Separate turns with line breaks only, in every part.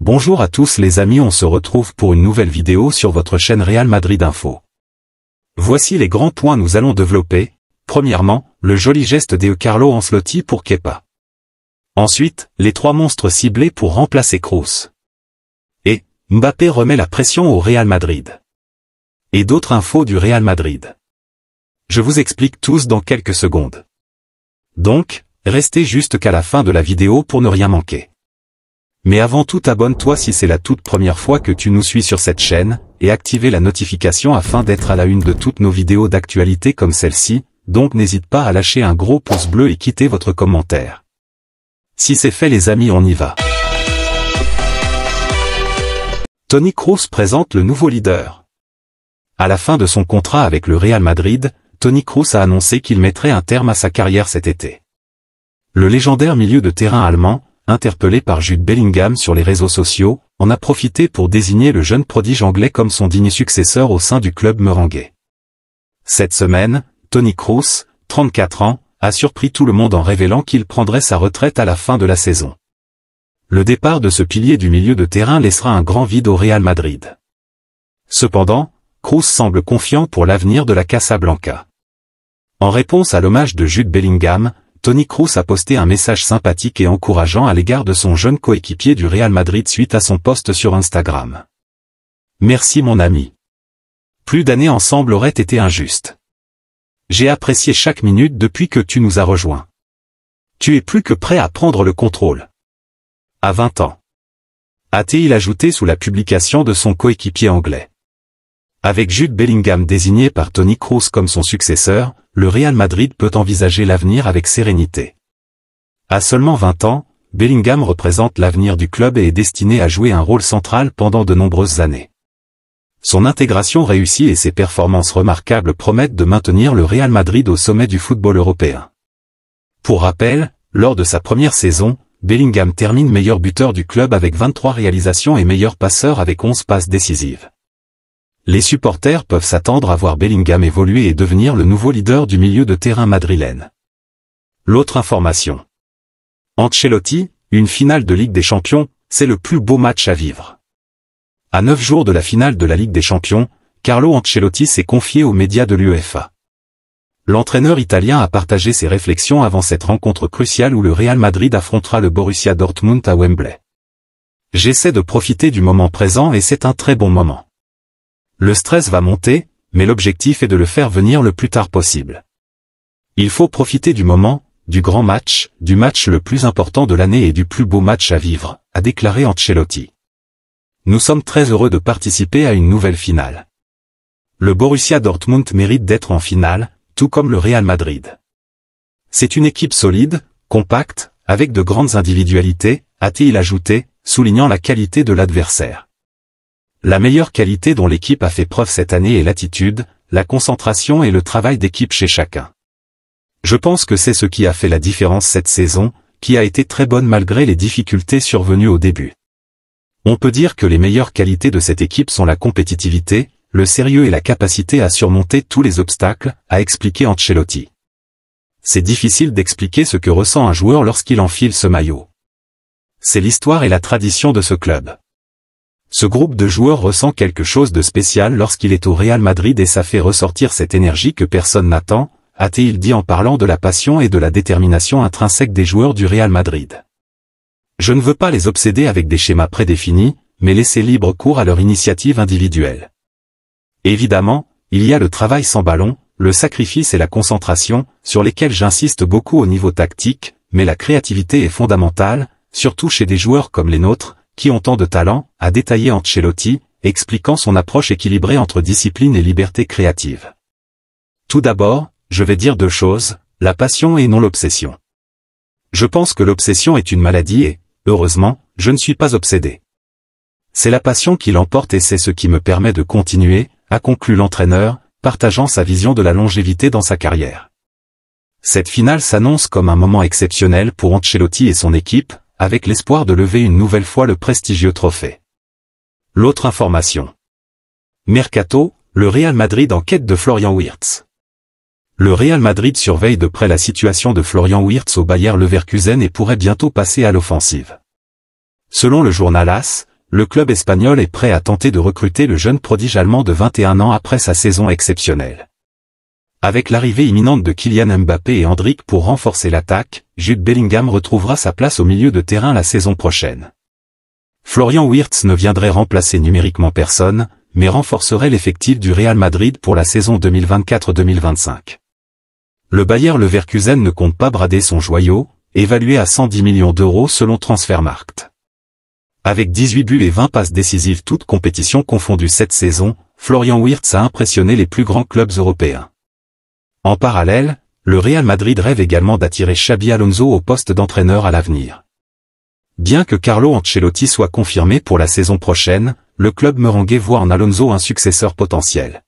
Bonjour à tous les amis, on se retrouve pour une nouvelle vidéo sur votre chaîne Real Madrid Info. Voici les grands points nous allons développer. Premièrement, le joli geste de Carlo Ancelotti pour Kepa. Ensuite, les trois monstres ciblés pour remplacer Kroos. Et, Mbappé remet la pression au Real Madrid. Et d'autres infos du Real Madrid. Je vous explique tous dans quelques secondes. Donc, restez juste qu'à la fin de la vidéo pour ne rien manquer. Mais avant tout, abonne-toi si c'est la toute première fois que tu nous suis sur cette chaîne, et activez la notification afin d'être à la une de toutes nos vidéos d'actualité comme celle-ci, donc n'hésite pas à lâcher un gros pouce bleu et quitter votre commentaire. Si c'est fait les amis, on y va. Toni Kroos présente le nouveau leader. À la fin de son contrat avec le Real Madrid, Toni Kroos a annoncé qu'il mettrait un terme à sa carrière cet été. Le légendaire milieu de terrain allemand, interpellé par Jude Bellingham sur les réseaux sociaux, en a profité pour désigner le jeune prodige anglais comme son digne successeur au sein du club merengue. Cette semaine, Toni Kroos, 34 ans, a surpris tout le monde en révélant qu'il prendrait sa retraite à la fin de la saison. Le départ de ce pilier du milieu de terrain laissera un grand vide au Real Madrid. Cependant, Kroos semble confiant pour l'avenir de la Casablanca. En réponse à l'hommage de Jude Bellingham, Toni Kroos a posté un message sympathique et encourageant à l'égard de son jeune coéquipier du Real Madrid suite à son post sur Instagram. Merci mon ami. Plus d'années ensemble aurait été injuste. J'ai apprécié chaque minute depuis que tu nous as rejoints. Tu es plus que prêt à prendre le contrôle. À 20 ans. A-t-il ajouté sous la publication de son coéquipier anglais. Avec Jude Bellingham désigné par Toni Kroos comme son successeur, le Real Madrid peut envisager l'avenir avec sérénité. À seulement 20 ans, Bellingham représente l'avenir du club et est destiné à jouer un rôle central pendant de nombreuses années. Son intégration réussie et ses performances remarquables promettent de maintenir le Real Madrid au sommet du football européen. Pour rappel, lors de sa première saison, Bellingham termine meilleur buteur du club avec 23 réalisations et meilleur passeur avec 11 passes décisives. Les supporters peuvent s'attendre à voir Bellingham évoluer et devenir le nouveau leader du milieu de terrain madrilène. L'autre information. Ancelotti, une finale de Ligue des Champions, c'est le plus beau match à vivre. À 9 jours de la finale de la Ligue des Champions, Carlo Ancelotti s'est confié aux médias de l'UEFA. L'entraîneur italien a partagé ses réflexions avant cette rencontre cruciale où le Real Madrid affrontera le Borussia Dortmund à Wembley. J'essaie de profiter du moment présent et c'est un très bon moment. Le stress va monter, mais l'objectif est de le faire venir le plus tard possible. Il faut profiter du moment, du grand match, du match le plus important de l'année et du plus beau match à vivre, a déclaré Ancelotti. Nous sommes très heureux de participer à une nouvelle finale. Le Borussia Dortmund mérite d'être en finale, tout comme le Real Madrid. C'est une équipe solide, compacte, avec de grandes individualités, a-t-il ajouté, soulignant la qualité de l'adversaire. La meilleure qualité dont l'équipe a fait preuve cette année est l'attitude, la concentration et le travail d'équipe chez chacun. Je pense que c'est ce qui a fait la différence cette saison, qui a été très bonne malgré les difficultés survenues au début. On peut dire que les meilleures qualités de cette équipe sont la compétitivité, le sérieux et la capacité à surmonter tous les obstacles, a expliqué Ancelotti. C'est difficile d'expliquer ce que ressent un joueur lorsqu'il enfile ce maillot. C'est l'histoire et la tradition de ce club. Ce groupe de joueurs ressent quelque chose de spécial lorsqu'il est au Real Madrid et ça fait ressortir cette énergie que personne n'attend, a-t-il dit en parlant de la passion et de la détermination intrinsèque des joueurs du Real Madrid. Je ne veux pas les obséder avec des schémas prédéfinis, mais laisser libre cours à leur initiative individuelle. Évidemment, il y a le travail sans ballon, le sacrifice et la concentration, sur lesquels j'insiste beaucoup au niveau tactique, mais la créativité est fondamentale, surtout chez des joueurs comme les nôtres, qui ont tant de talent, a détaillé Ancelotti, expliquant son approche équilibrée entre discipline et liberté créative. Tout d'abord, je vais dire deux choses, la passion et non l'obsession. Je pense que l'obsession est une maladie et, heureusement, je ne suis pas obsédé. C'est la passion qui l'emporte et c'est ce qui me permet de continuer, a conclu l'entraîneur, partageant sa vision de la longévité dans sa carrière. Cette finale s'annonce comme un moment exceptionnel pour Ancelotti et son équipe, avec l'espoir de lever une nouvelle fois le prestigieux trophée. L'autre information. Mercato, le Real Madrid en quête de Florian Wirtz. Le Real Madrid surveille de près la situation de Florian Wirtz au Bayer Leverkusen et pourrait bientôt passer à l'offensive. Selon le journal AS, le club espagnol est prêt à tenter de recruter le jeune prodige allemand de 21 ans après sa saison exceptionnelle. Avec l'arrivée imminente de Kylian Mbappé et Endrick pour renforcer l'attaque, Jude Bellingham retrouvera sa place au milieu de terrain la saison prochaine. Florian Wirtz ne viendrait remplacer numériquement personne, mais renforcerait l'effectif du Real Madrid pour la saison 2024-2025. Le Bayer Leverkusen ne compte pas brader son joyau, évalué à 110 millions d'euros selon Transfermarkt. Avec 18 buts et 20 passes décisives toutes compétitions confondues cette saison, Florian Wirtz a impressionné les plus grands clubs européens. En parallèle, le Real Madrid rêve également d'attirer Xabi Alonso au poste d'entraîneur à l'avenir. Bien que Carlo Ancelotti soit confirmé pour la saison prochaine, le club merengue voit en Alonso un successeur potentiel.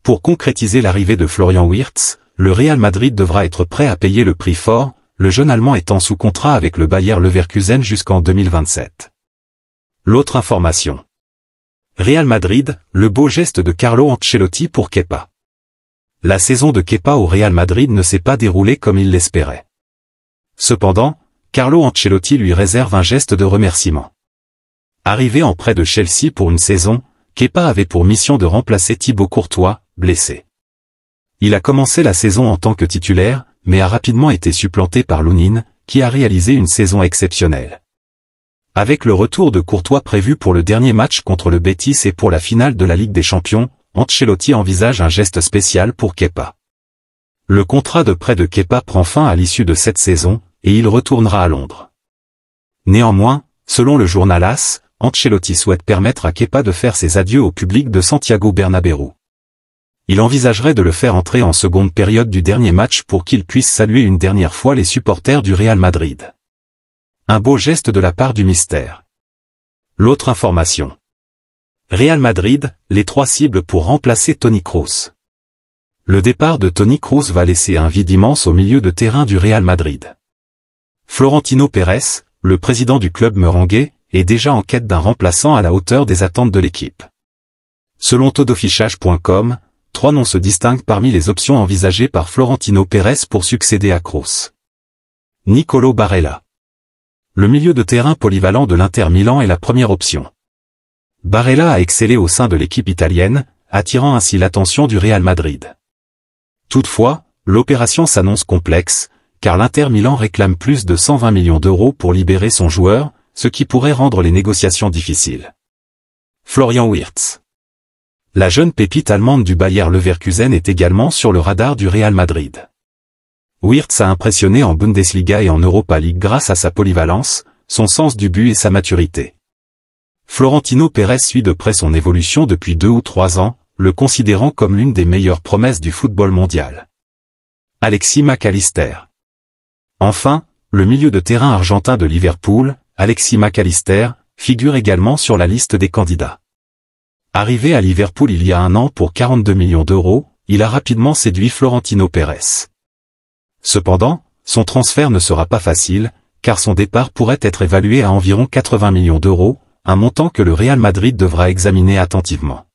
Pour concrétiser l'arrivée de Florian Wirtz, le Real Madrid devra être prêt à payer le prix fort, le jeune Allemand étant sous contrat avec le Bayer Leverkusen jusqu'en 2027. L'autre information. Real Madrid, le beau geste de Carlo Ancelotti pour Kepa. La saison de Kepa au Real Madrid ne s'est pas déroulée comme il l'espérait. Cependant, Carlo Ancelotti lui réserve un geste de remerciement. Arrivé en prêt de Chelsea pour une saison, Kepa avait pour mission de remplacer Thibaut Courtois, blessé. Il a commencé la saison en tant que titulaire, mais a rapidement été supplanté par Lunin, qui a réalisé une saison exceptionnelle. Avec le retour de Courtois prévu pour le dernier match contre le Betis et pour la finale de la Ligue des Champions, Ancelotti envisage un geste spécial pour Kepa. Le contrat de prêt de Kepa prend fin à l'issue de cette saison, et il retournera à Londres. Néanmoins, selon le journal AS, Ancelotti souhaite permettre à Kepa de faire ses adieux au public de Santiago Bernabéu. Il envisagerait de le faire entrer en seconde période du dernier match pour qu'il puisse saluer une dernière fois les supporters du Real Madrid. Un beau geste de la part du mystère. L'autre information. Real Madrid, les 3 cibles pour remplacer Toni Kroos. Le départ de Toni Kroos va laisser un vide immense au milieu de terrain du Real Madrid. Florentino Pérez, le président du club merengue, est déjà en quête d'un remplaçant à la hauteur des attentes de l'équipe. Selon todofichage.com, 3 noms se distinguent parmi les options envisagées par Florentino Pérez pour succéder à Kroos. Nicolo Barella. Le milieu de terrain polyvalent de l'Inter Milan est la première option. Barella a excellé au sein de l'équipe italienne, attirant ainsi l'attention du Real Madrid. Toutefois, l'opération s'annonce complexe, car l'Inter Milan réclame plus de 120 millions d'euros pour libérer son joueur, ce qui pourrait rendre les négociations difficiles. Florian Wirtz. La jeune pépite allemande du Bayer Leverkusen est également sur le radar du Real Madrid. Wirtz a impressionné en Bundesliga et en Europa League grâce à sa polyvalence, son sens du but et sa maturité. Florentino Pérez suit de près son évolution depuis 2 ou 3 ans, le considérant comme l'une des meilleures promesses du football mondial. Alexis Mac Allister. Enfin, le milieu de terrain argentin de Liverpool, Alexis Mac Allister, figure également sur la liste des candidats. Arrivé à Liverpool il y a 1 an pour 42 millions d'euros, il a rapidement séduit Florentino Pérez. Cependant, son transfert ne sera pas facile, car son départ pourrait être évalué à environ 80 millions d'euros, un montant que le Real Madrid devra examiner attentivement.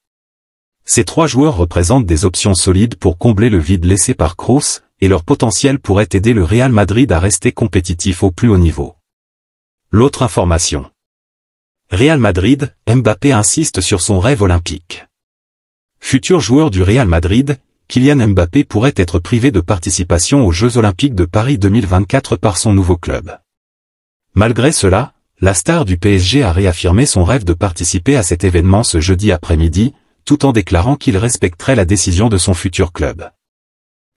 Ces 3 joueurs représentent des options solides pour combler le vide laissé par Kroos, et leur potentiel pourrait aider le Real Madrid à rester compétitif au plus haut niveau. L'autre information. Real Madrid, Mbappé insiste sur son rêve olympique. Futur joueur du Real Madrid, Kylian Mbappé pourrait être privé de participation aux Jeux Olympiques de Paris 2024 par son nouveau club. Malgré cela, la star du PSG a réaffirmé son rêve de participer à cet événement ce jeudi après-midi, tout en déclarant qu'il respecterait la décision de son futur club.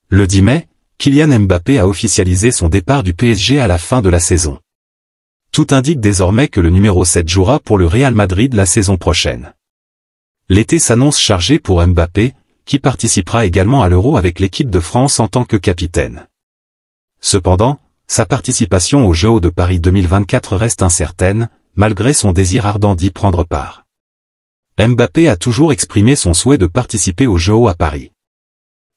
Le 10 mai, Kylian Mbappé a officialisé son départ du PSG à la fin de la saison. Tout indique désormais que le numéro 7 jouera pour le Real Madrid la saison prochaine. L'été s'annonce chargé pour Mbappé, qui participera également à l'Euro avec l'équipe de France en tant que capitaine. Cependant, sa participation aux Jeux de Paris 2024 reste incertaine, malgré son désir ardent d'y prendre part. Mbappé a toujours exprimé son souhait de participer aux Jeux à Paris.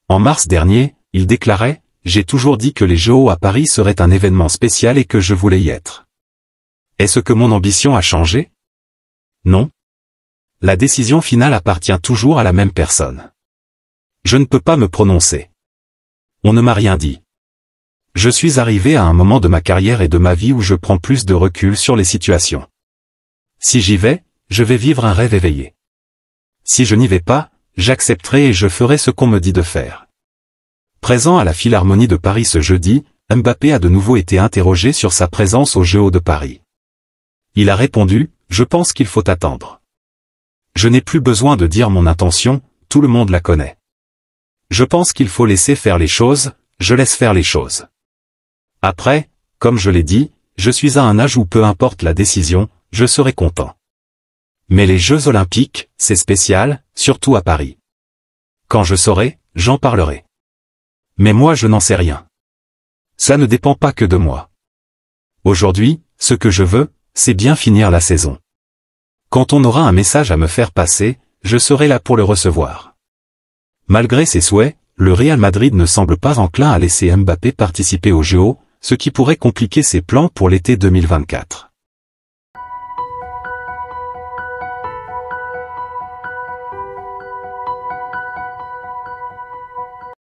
En mars dernier, il déclarait « J'ai toujours dit que les Jeux à Paris seraient un événement spécial et que je voulais y être. Est-ce que mon ambition a changé? Non. La décision finale appartient toujours à la même personne. Je ne peux pas me prononcer. On ne m'a rien dit. Je suis arrivé à un moment de ma carrière et de ma vie où je prends plus de recul sur les situations. Si j'y vais, je vais vivre un rêve éveillé. Si je n'y vais pas, j'accepterai et je ferai ce qu'on me dit de faire. Présent à la Philharmonie de Paris ce jeudi, Mbappé a de nouveau été interrogé sur sa présence aux Jeux de Paris. Il a répondu, « Je pense qu'il faut attendre. Je n'ai plus besoin de dire mon intention, tout le monde la connaît. Je pense qu'il faut laisser faire les choses, je laisse faire les choses. Après, comme je l'ai dit, je suis à un âge où peu importe la décision, je serai content. Mais les Jeux Olympiques, c'est spécial, surtout à Paris. Quand je saurai, j'en parlerai. Mais moi je n'en sais rien. Ça ne dépend pas que de moi. Aujourd'hui, ce que je veux, c'est bien finir la saison. Quand on aura un message à me faire passer, je serai là pour le recevoir. » Malgré ses souhaits, le Real Madrid ne semble pas enclin à laisser Mbappé participer aux Jeux, ce qui pourrait compliquer ses plans pour l'été 2024.